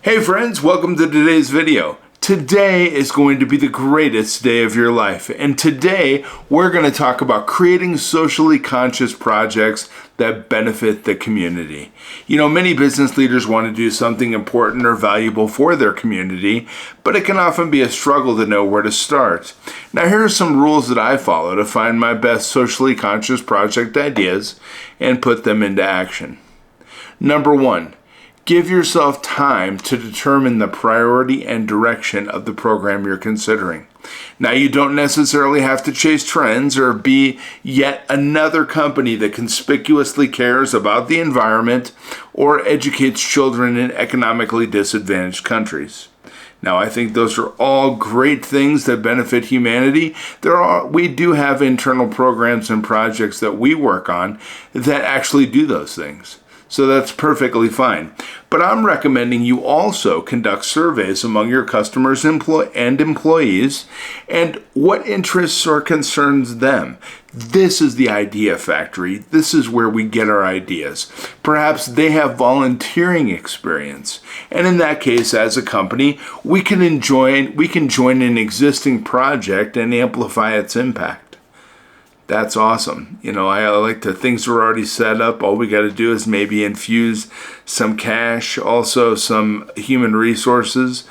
Hey friends, welcome to today's video. Today is going to be the greatest day of your life, and today we're going to talk about creating socially conscious projects that benefit the community. You know, many business leaders want to do something important or valuable for their community, but it can often be a struggle to know where to start. Now, here are some rules that I follow to find my best socially conscious project ideas and put them into action. Number one, give yourself time to determine the priority and direction of the program you're considering. Now, you don't necessarily have to chase trends or be yet another company that conspicuously cares about the environment or educates children in economically disadvantaged countries. Now, I think those are all great things that benefit humanity. We do have internal programs and projects that we work on that actually do those things. So that's perfectly fine. But I'm recommending you also conduct surveys among your customers and employees and what interests or concerns them. This is the idea factory. This is where we get our ideas. Perhaps they have volunteering experience. And in that case, as a company, we can join an existing project and amplify its impact. That's awesome. You know, I like things are already set up. All we got to do is maybe infuse some cash, also some human resources,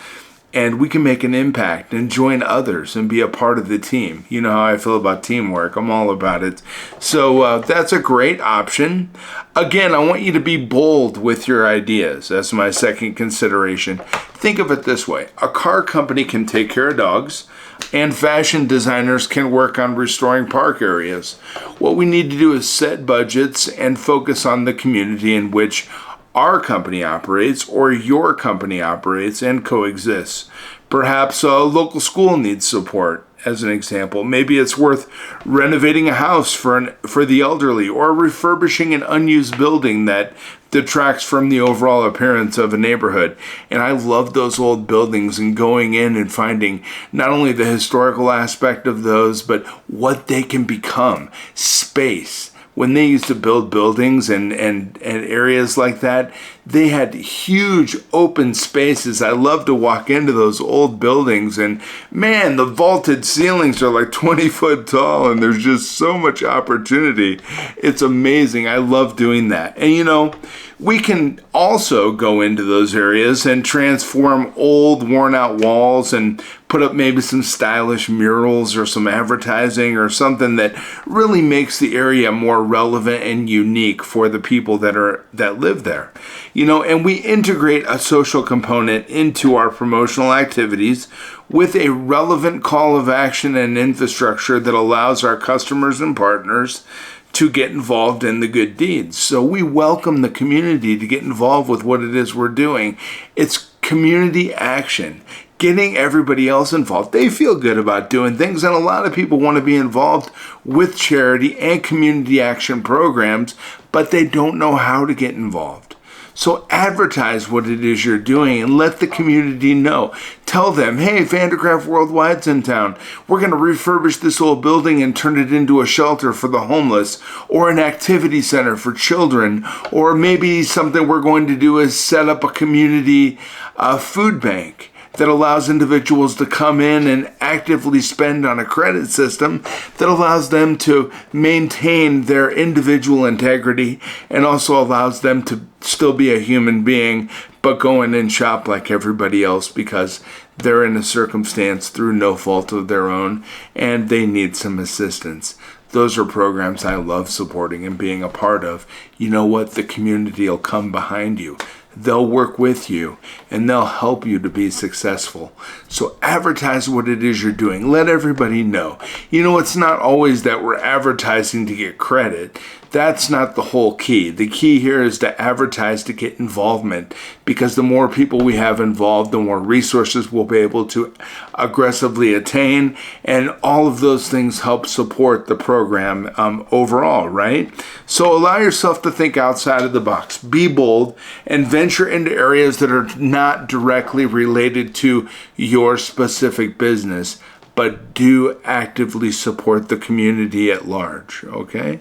and we can make an impact and join others and be a part of the team. You know how I feel about teamwork. I'm all about it. So that's a great option. Again, I want you to be bold with your ideas. That's my second consideration. Think of it this way. A car company can take care of dogs, and fashion designers can work on restoring park areas. What we need to do is set budgets and focus on the community in which our company operates or your company operates and coexists. Perhaps a local school needs support, as an example. Maybe it's worth renovating a house for the elderly or refurbishing an unused building that detracts from the overall appearance of a neighborhood. And I love those old buildings and going in and finding not only the historical aspect of those, but what they can become. Space. When they used to build buildings and areas like that, they had huge open spaces. I love to walk into those old buildings, and man, the vaulted ceilings are like 20 foot tall, and there's just so much opportunity. It's amazing. I love doing that. And you know, we can also go into those areas and transform old worn out walls and put up maybe some stylish murals or some advertising or something that really makes the area more relevant and unique for the people that live there. You know, and we integrate a social component into our promotional activities with a relevant call of action and infrastructure that allows our customers and partners to get involved in the good deeds. So we welcome the community to get involved with what it is we're doing. It's community action, getting everybody else involved. They feel good about doing things, and a lot of people want to be involved with charity and community action programs, but they don't know how to get involved. So advertise what it is you're doing and let the community know. Tell them, hey, Vandergraph Worldwide's in town. We're going to refurbish this old building and turn it into a shelter for the homeless or an activity center for children. Or maybe something we're going to do is set up a community food bank that allows individuals to come in and actively spend on a credit system that allows them to maintain their individual integrity and also allows them to still be a human being, but go in and shop like everybody else because they're in a circumstance through no fault of their own and they need some assistance. Those are programs I love supporting and being a part of. You know what? The community will come behind you. They'll work with you and they'll help you to be successful. So advertise what it is you're doing. Let everybody know. You know, it's not always that we're advertising to get credit. That's not the whole key. The key here is to advertise to get involvement, because the more people we have involved, the more resources we'll be able to aggressively attain, and all of those things help support the program overall, right? So allow yourself to think outside of the box. Be bold and venture into areas that are not directly related to your specific business, but do actively support the community at large, okay?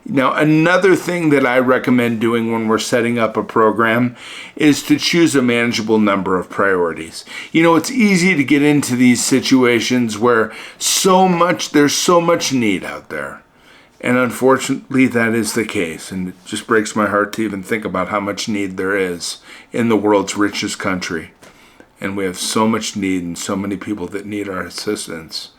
Now, another thing that I recommend doing when we're setting up a program is to choose a manageable number of priorities. It's easy to get into these situations where there's so much need out there. And unfortunately, that is the case. And it just breaks my heart to even think about how much need there is in the world's richest country. And we have so much need and so many people that need our assistance.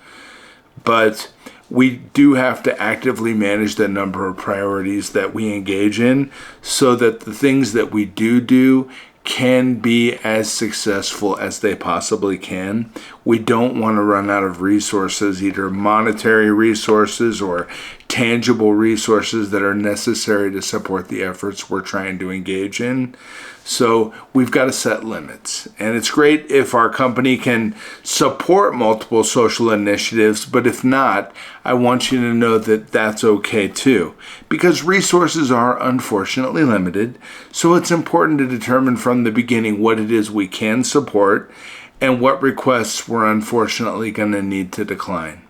But we do have to actively manage the number of priorities that we engage in so that the things that we do can be as successful as they possibly can. We don't want to run out of resources, either monetary resources or tangible resources that are necessary to support the efforts we're trying to engage in. So we've got to set limits. And it's great if our company can support multiple social initiatives, but if not, I want you to know that that's okay too. Because resources are unfortunately limited, so it's important to determine from the beginning what it is we can support and what requests we're unfortunately going to need to decline.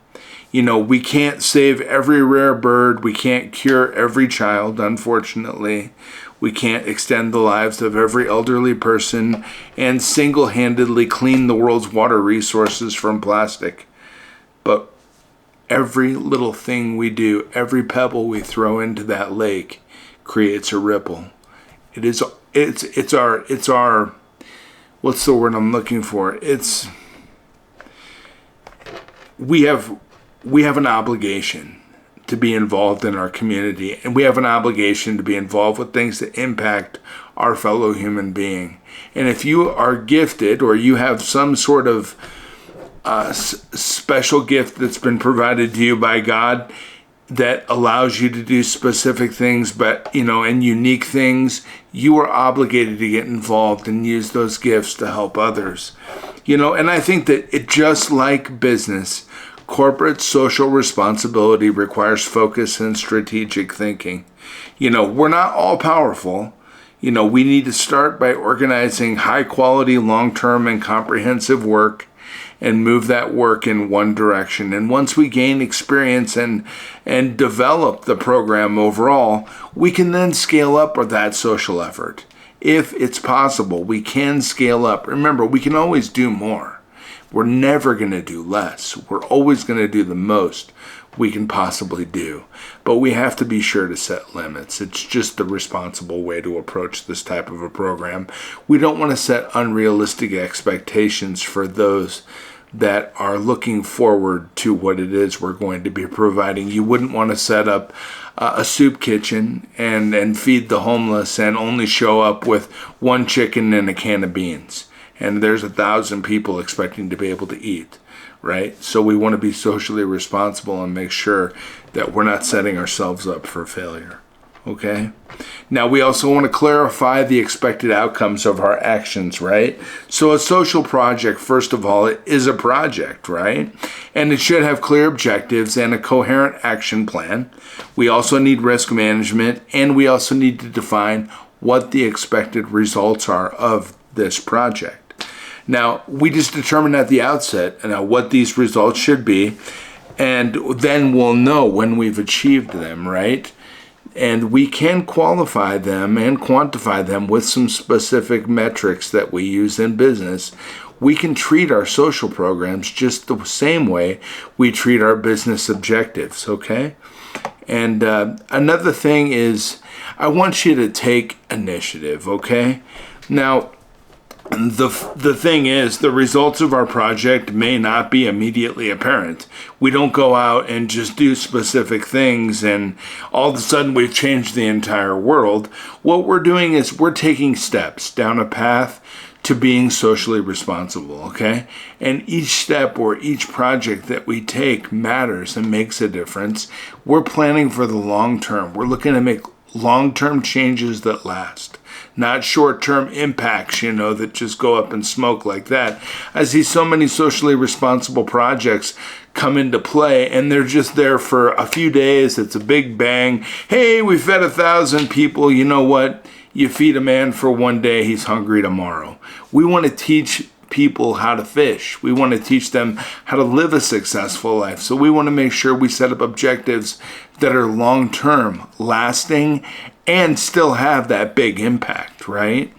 We can't save every rare bird. We can't cure every child, unfortunately. We can't extend the lives of every elderly person and single-handedly clean the world's water resources from plastic. But every little thing we do, every pebble we throw into that lake creates a ripple. It's our what's the word I'm looking for? We have an obligation to be involved in our community, and we have an obligation to be involved with things that impact our fellow human being. And if you are gifted or you have some sort of special gift that's been provided to you by God that allows you to do specific things, and unique things, you are obligated to get involved and use those gifts to help others. And I think that it, just like business, corporate social responsibility requires focus and strategic thinking. We're not all powerful. We need to start by organizing high quality, long-term and comprehensive work and move that work in one direction. And once we gain experience and develop the program overall, we can then scale up with that social effort. If it's possible, we can scale up. Remember, we can always do more. We're never going to do less. We're always going to do the most we can possibly do. But we have to be sure to set limits. It's just the responsible way to approach this type of a program. We don't want to set unrealistic expectations for those that are looking forward to what it is we're going to be providing. You wouldn't want to set up a soup kitchen and feed the homeless and only show up with one chicken and a can of beans. And there's 1,000 people expecting to be able to eat, right? So we want to be socially responsible and make sure that we're not setting ourselves up for failure, okay? Now, we also want to clarify the expected outcomes of our actions, right? So a social project, first of all, it is a project, right? And it should have clear objectives and a coherent action plan. We also need risk management, and we also need to define what the expected results are of this project. Now, we just determine at the outset what these results should be, and then we'll know when we've achieved them, right? And we can qualify them and quantify them with some specific metrics that we use in business. We can treat our social programs just the same way we treat our business objectives, okay? And another thing is, I want you to take initiative, okay? Now, the thing is, the results of our project may not be immediately apparent. We don't go out and just do specific things and all of a sudden we've changed the entire world. What we're doing is we're taking steps down a path to being socially responsible, okay? And each step or each project that we take matters and makes a difference. We're planning for the long term. We're looking to make long-term changes that last. Not short-term impacts, that just go up in smoke like that. I see so many socially responsible projects come into play, and they're just there for a few days. It's a big bang. Hey, we fed 1,000 people. You know what? You feed a man for one day, he's hungry tomorrow. We want to teach people how to fish. We want to teach them how to live a successful life. So we want to make sure we set up objectives that are long-term, lasting, and still have that big impact, right?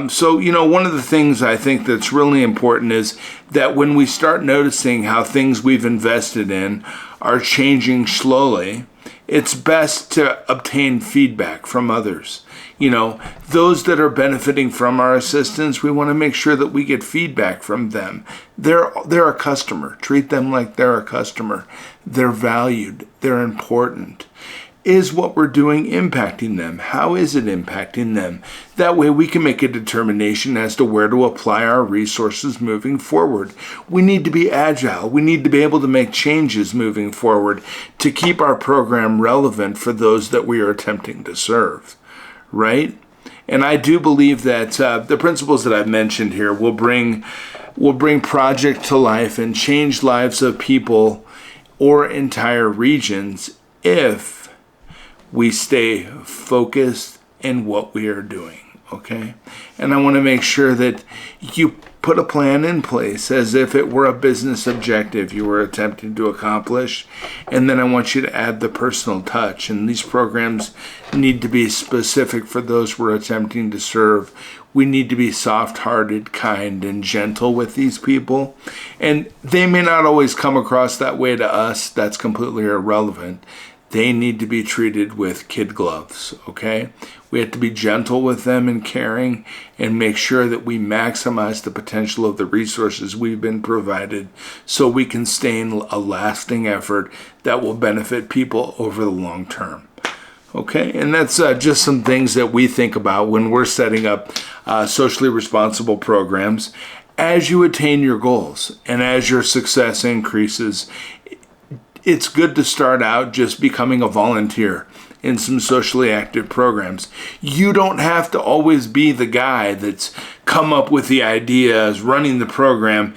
So, one of the things I think that's really important is that when we start noticing how things we've invested in are changing slowly, it's best to obtain feedback from others. Those that are benefiting from our assistance, we want to make sure that we get feedback from them. They're a customer. Treat them like they're a customer. They're valued. They're important. Is what we're doing impacting them? How is it impacting them? That way we can make a determination as to where to apply our resources moving forward. We need to be agile. We need to be able to make changes moving forward to keep our program relevant for those that we are attempting to serve, right? And I do believe that the principles that I've mentioned here will bring project to life and change lives of people or entire regions if we stay focused in what we are doing, okay? And I want to make sure that you put a plan in place as if it were a business objective you were attempting to accomplish. And then I want you to add the personal touch. And these programs need to be specific for those we're attempting to serve. We need to be soft-hearted, kind, and gentle with these people. And they may not always come across that way to us. That's completely irrelevant. They need to be treated with kid gloves, okay? We have to be gentle with them and caring and make sure that we maximize the potential of the resources we've been provided so we can sustain a lasting effort that will benefit people over the long term. Okay, and that's just some things that we think about when we're setting up socially responsible programs. As you attain your goals and as your success increases, it's good to start out just becoming a volunteer in some socially active programs. You don't have to always be the guy that's come up with the ideas, running the program.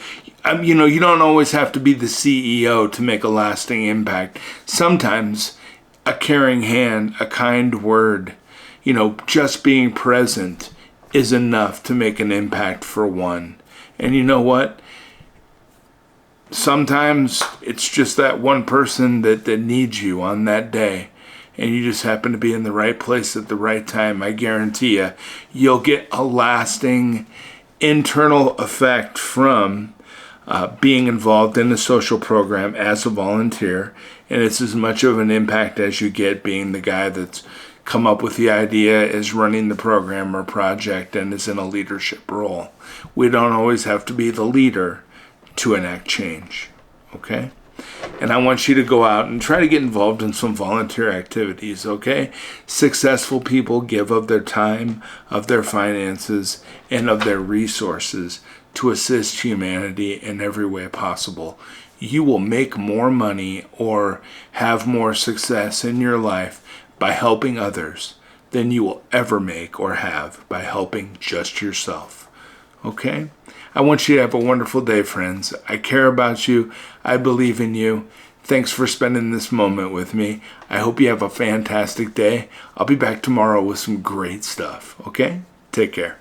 You don't always have to be the CEO to make a lasting impact. Sometimes a caring hand, a kind word, just being present is enough to make an impact for one. And you know what? Sometimes it's just that one person that needs you on that day, and you just happen to be in the right place at the right time. I guarantee you'll get a lasting internal effect from being involved in a social program as a volunteer, and it's as much of an impact as you get being the guy that's come up with the idea, is running the program or project, and is in a leadership role. We don't always have to be the leader to enact change, okay? And I want you to go out and try to get involved in some volunteer activities, okay? Successful people give of their time, of their finances, and of their resources to assist humanity in every way possible. You will make more money or have more success in your life by helping others than you will ever make or have by helping just yourself, okay? I want you to have a wonderful day, friends. I care about you. I believe in you. Thanks for spending this moment with me. I hope you have a fantastic day. I'll be back tomorrow with some great stuff, okay? Take care.